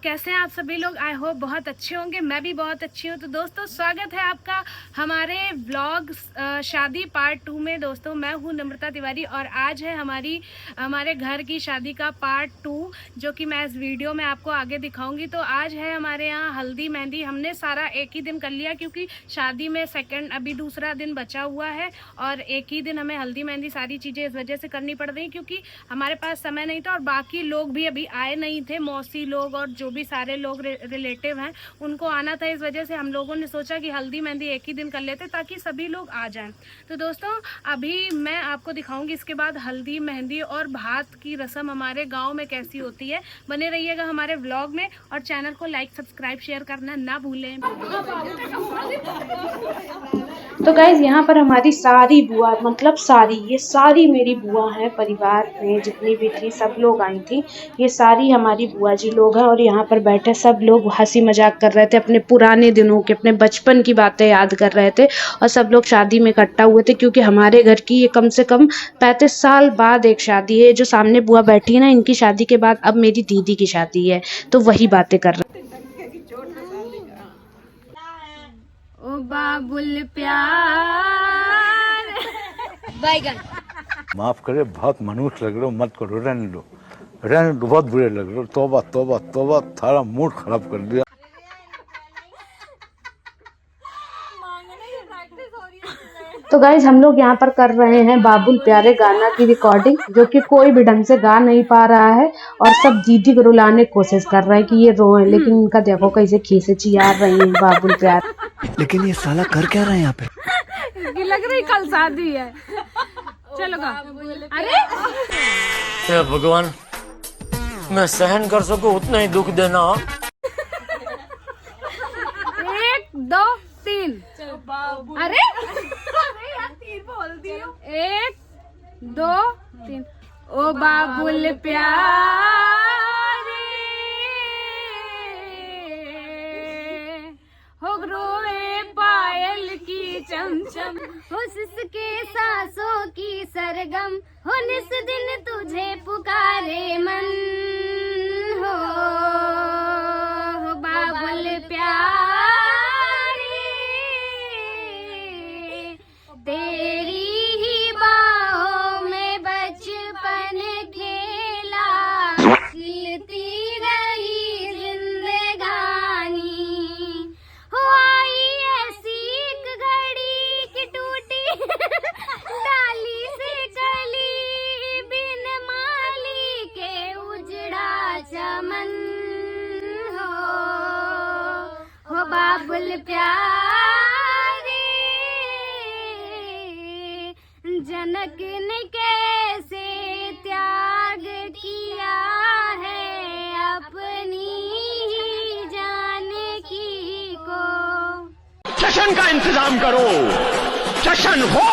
कैसे हैं आप सभी लोग। आई होप बहुत अच्छे होंगे, मैं भी बहुत अच्छी हूँ। तो दोस्तों स्वागत है आपका हमारे व्लॉग शादी पार्ट 2 में। दोस्तों मैं हूँ नम्रता तिवारी और आज है हमारे घर की शादी का पार्ट 2 जो कि मैं इस वीडियो में आपको आगे दिखाऊंगी। तो आज है हमारे यहाँ हल्दी मेहंदी। हमने सारा एक ही दिन कर लिया क्योंकि शादी में अभी दूसरा दिन बचा हुआ है और एक ही दिन हमें हल्दी मेहंदी सारी चीज़ें इस वजह से करनी पड़ रही क्योंकि हमारे पास समय नहीं था और बाकी लोग भी अभी आए नहीं थे। मौसी लोग और जो भी सारे लोग रिलेटिव हैं उनको आना था। इस वजह से हम लोगों ने सोचा कि हल्दी मेहंदी एक ही दिन कर लेते ताकि सभी लोग आ जाएं। तो दोस्तों अभी मैं आपको दिखाऊंगी इसके बाद हल्दी मेहंदी और भात की रस्म हमारे गांव में कैसी होती है। बने रहिएगा हमारे व्लॉग में और चैनल को लाइक सब्सक्राइब शेयर करना ना भूलें। तो गाइज यहाँ पर हमारी सारी बुआ मतलब ये सारी मेरी बुआ हैं। परिवार में जितनी भी थी सब लोग आई थी। ये सारी हमारी बुआ जी लोग हैं और यहाँ पर बैठे सब लोग हंसी मजाक कर रहे थे, अपने पुराने दिनों के अपने बचपन की बातें याद कर रहे थे। और सब लोग शादी में इकट्ठा हुए थे क्योंकि हमारे घर की ये कम से कम 35 साल बाद एक शादी है। जो सामने बुआ बैठी है ना, इनकी शादी के बाद अब मेरी दीदी की शादी है, तो वही बातें कर रहे। ओ बाबुल प्यार बैगन। माफ करे, बहुत मनुष्य लग रहे हो, मत करो, रहने दो, बहुत बुरे लग रहे हो। तौबा तौबा तौबा, थारा मूड खराब कर दिया। तो गाइज हम लोग यहाँ पर कर रहे हैं बाबुल प्यारे गाना की रिकॉर्डिंग, जो कि कोई भी ढंग से गा नहीं पा रहा है और सब दीदी को रुलाने की कोशिश कर रहे हैं कि ये रोए, लेकिन इनका देखो कैसे खीसे चिल्ला रही है बाबुल प्यार। लेकिन ये साला कर क्या रहा है यहाँ पे? इसकी लग रही कल शादी है। चलो गा। अरे भगवान, मैं सहन कर सकूं उतना ही दुख देना। 1 2 3। अरे 1 2 3। ओ बाबुल प्यारे हो रोए पायल की चमचम, हो सिसके सांसों की सरगम, हो निस दिन तुझे पुकारे मन, हो बाबुल प्यारे तेरी ही बाहों में बचपन खेला, खिलती रही जिंदगानी, हो आई ऐसी एक घड़ी की टूटी डाली से कली, बिन माली के उजड़ा चमन, हो बाबुल प्यारे जनक ने कैसे त्याग किया है अपनी ही जानकी को। जश्न का इंतजाम करो, जश्न हो।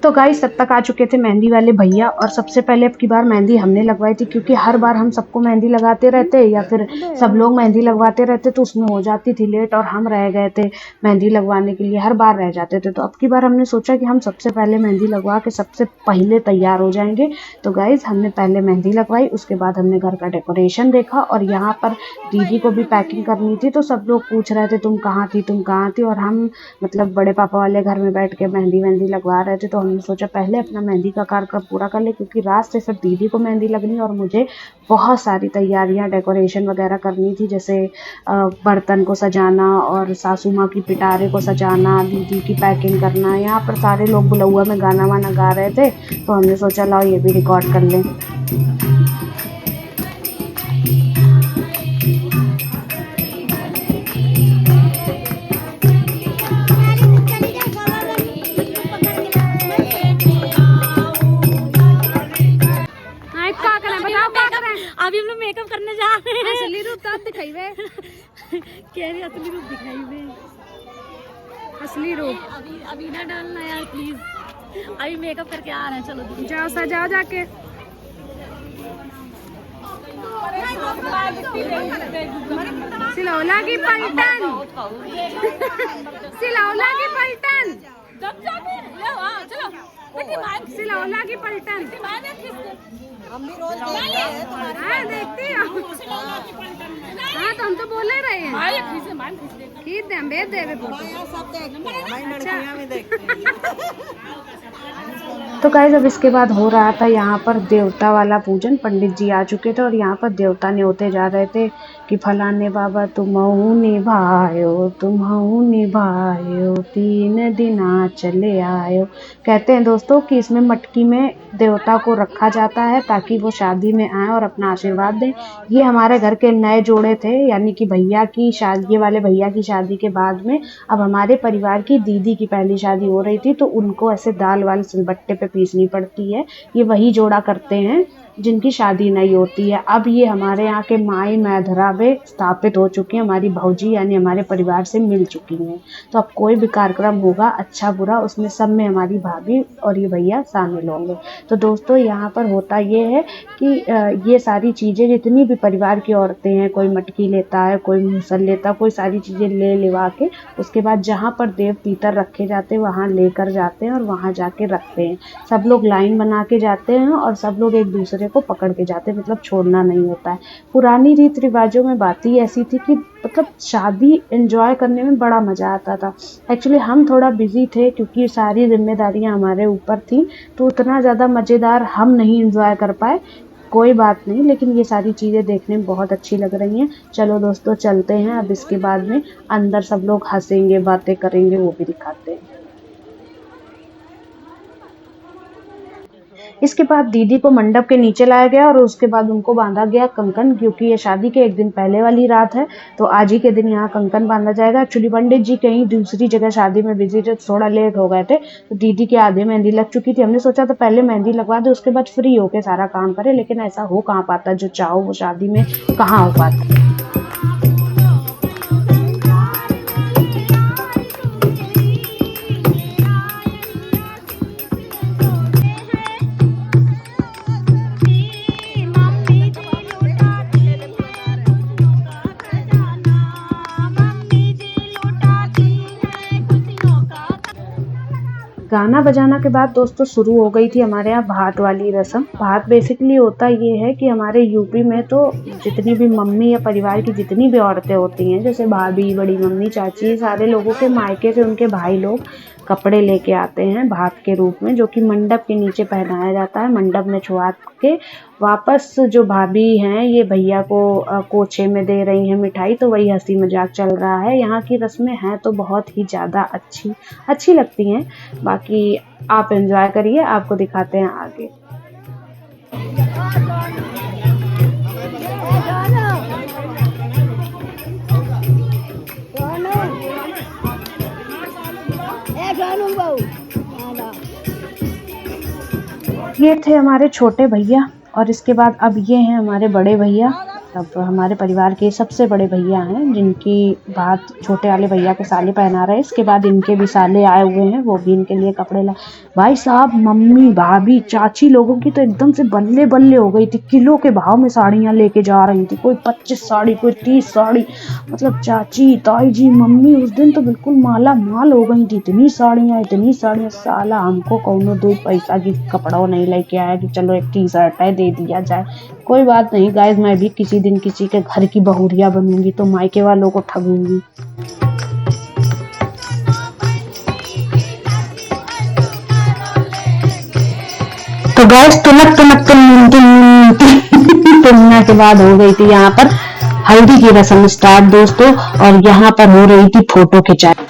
तो गाइस तब तक आ चुके थे मेहंदी वाले भैया और सबसे पहले अब की बार मेहंदी हमने लगवाई थी क्योंकि हर बार हम सबको मेहंदी लगाते रहते या फिर सब लोग मेहंदी लगवाते रहते तो उसमें हो जाती थी लेट और हम रह गए थे मेहंदी लगवाने के लिए, हर बार रह जाते थे। तो अब की बार हमने सोचा कि हम सबसे पहले मेहंदी लगवा के सबसे पहले तैयार हो जाएंगे। तो गाइस हमने पहले मेहंदी लगवाई, उसके बाद हमने घर का डेकोरेशन देखा और यहाँ पर दीदी को भी पैकिंग करनी थी। तो सब लोग पूछ रहे थे तुम कहाँ थी, और हम मतलब बड़े पापा वाले घर में बैठ के मेहंदी लगवा रहे थे। तो हमने सोचा पहले अपना मेहंदी का कार्य पूरा कर ले क्योंकि रात से फिर दीदी को मेहंदी लगनी और मुझे बहुत सारी तैयारियां डेकोरेशन वगैरह करनी थी, जैसे बर्तन को सजाना और सासू माँ की पिटारे को सजाना, दीदी की पैकिंग करना। यहाँ पर सारे लोग बुलौआ में गाना वाना गा रहे थे तो हमने सोचा लाओ ये भी रिकॉर्ड कर लें। अभी हम लोग मेकअप करने जा रहे हैं। असली रूप तब दिखाइबे। कह रही असली रूप दिखाइबे, असली रूप अभी ना डालना यार प्लीज। अभी मेकअप करके आ रहे हैं, चलो जाओ सजाओ जाके। सिलौला की पलटन सिलौला की पलटन सिलौला की पलटन हाँ देखती हूँ। हाँ तो हम तो बोल ही रहे हैं खींच दे हम भेज दे तो गाइस अब इसके बाद हो रहा था यहाँ पर देवता वाला पूजन। पंडित जी आ चुके थे और यहाँ पर देवता न्योते जा रहे थे कि फलाने बाबा तुमहु निभायो 3 दिना चले आयो। कहते हैं दोस्तों कि इसमें मटकी में देवता को रखा जाता है ताकि वो शादी में आए और अपना आशीर्वाद दें। ये हमारे घर के नए जोड़े थे, यानी कि भैया की शादी, ये वाले भैया की शादी के बाद में अब हमारे परिवार की दीदी की पहली शादी हो रही थी, तो उनको ऐसे दाल वाल सिलबट्टे पे पीसनी पड़ती है। ये वही जोड़ा करते हैं जिनकी शादी नहीं होती है। अब ये हमारे यहाँ के माई मैधरा में स्थापित हो चुकी हैं, हमारी भौजी यानी हमारे परिवार से मिल चुकी हैं। तो अब कोई भी कार्यक्रम होगा अच्छा बुरा, उसमें सब में हमारी भाभी और ये भैया शामिल होंगे। तो दोस्तों यहाँ पर होता ये है कि ये सारी चीज़ें जितनी भी परिवार की औरतें हैं, कोई मटकी लेता है, कोई मूसल लेता है, कोई सारी चीज़ें ले लिवा के उसके बाद जहाँ पर देव पीतर रखे जाते हैं वहाँ लेकर जाते हैं और वहाँ जाके रखते हैं। सब लोग लाइन बना के जाते हैं और सब लोग एक दूसरे को पकड़ के जाते हैं, मतलब छोड़ना नहीं होता है। पुरानी रीत रिवाजों में बात ही ऐसी थी कि मतलब शादी एंजॉय करने में बड़ा मज़ा आता था। एक्चुअली हम थोड़ा बिजी थे क्योंकि सारी जिम्मेदारियां हमारे ऊपर थी, तो उतना ज़्यादा मज़ेदार हम नहीं एंजॉय कर पाए। कोई बात नहीं, लेकिन ये सारी चीज़ें देखने में बहुत अच्छी लग रही हैं। चलो दोस्तों चलते हैं। अब इसके बाद में अंदर सब लोग हंसेंगे, बातें करेंगे, वो भी दिखाते हैं। इसके बाद दीदी को मंडप के नीचे लाया गया और उसके बाद उनको बांधा गया कंकन, क्योंकि ये शादी के एक दिन पहले वाली रात है, तो आज ही के दिन यहाँ कंकन बांधा जाएगा। एक्चुअली पंडित जी कहीं दूसरी जगह शादी में बिजी थे, थोड़ा लेट हो गए थे, तो दीदी के आधे मेहंदी लग चुकी थी। हमने सोचा था पहले मेहंदी लगवा दे, उसके बाद फ्री होके सारा काम करे, लेकिन ऐसा हो कहाँ पाता, जो चाहो वो शादी में कहाँ हो पाता। गाना बजाना के बाद दोस्तों शुरू हो गई थी हमारे यहाँ भात वाली रस्म। भात बेसिकली होता ये है कि हमारे यूपी में तो जितनी भी मम्मी या परिवार की जितनी भी औरतें होती हैं, जैसे भाभी, बड़ी मम्मी, चाची, सारे लोगों के मायके से उनके भाई लोग कपड़े लेके आते हैं भात के रूप में, जो कि मंडप के नीचे पहनाया जाता है। मंडप में छुआ के वापस जो भाभी हैं ये भैया को कोछे में दे रही हैं मिठाई, तो वही हंसी मजाक चल रहा है। यहाँ की रस्में हैं तो बहुत ही ज़्यादा अच्छी लगती हैं। बाकी आप एंजॉय करिए, आपको दिखाते हैं आगे। ये थे हमारे छोटे भैया और इसके बाद अब ये हैं हमारे बड़े भैया। अब हमारे परिवार के सबसे बड़े भैया हैं, जिनकी बात छोटे वाले भैया को साले पहना रहे हैं। इसके बाद इनके भी साले आए हुए हैं, वो भी इनके लिए कपड़े लाए। भाई साहब, मम्मी, भाभी, चाची लोगों की तो एकदम से बल्ले बल्ले हो गई थी। किलो के भाव में साड़ियाँ लेके जा रही थी, कोई 25 साड़ी, कोई 30 साड़ी। मतलब चाची, ताई जी, मम्मी उस दिन तो बिल्कुल माला माल हो गई थी। इतनी साड़ियाँ। साला हमको कौनो 2 पैसा की कपड़ा नहीं लेके आया कि चलो एक टी शर्ट है दे दिया जाए। कोई बात नहीं गाइस, मैं भी किसी दिन किसी के घर की बहुरिया बनूंगी तो मायके वालों को ठगूंगी। तो गाइस तुलना के बाद हो गई थी यहाँ पर हल्दी की रस्म स्टार्ट दोस्तों, और यहाँ पर हो रही थी फोटो खिंचाई।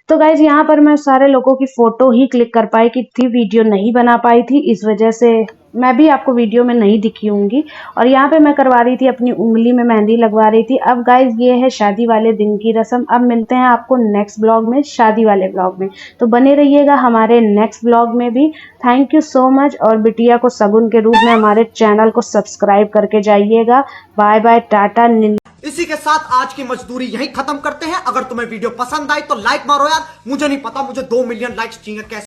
तो गाइज यहाँ पर मैं सारे लोगों की फोटो ही क्लिक कर पाई कि थी, वीडियो नहीं बना पाई थी, इस वजह से मैं भी आपको वीडियो में नहीं दिखी होंगी। और यहाँ पे मैं करवा रही थी अपनी उंगली में मेहंदी लगवा रही थी। अब गाइज ये है शादी वाले दिन की रस्म। अब मिलते हैं आपको नेक्स्ट ब्लॉग में, शादी वाले ब्लॉग में। तो बने रहिएगा हमारे नेक्स्ट ब्लॉग में भी। Thank you so much. और बिटिया को सगुन के रूप में हमारे चैनल को सब्सक्राइब करके जाइएगा। Bye bye, ta-ta. इसी के साथ आज की मजदूरी यहीं खत्म करते हैं। अगर तुम्हें वीडियो पसंद आई तो लाइक मारो यार, मुझे नहीं पता, मुझे 2 मिलियन लाइक्स चाहिए कैसे।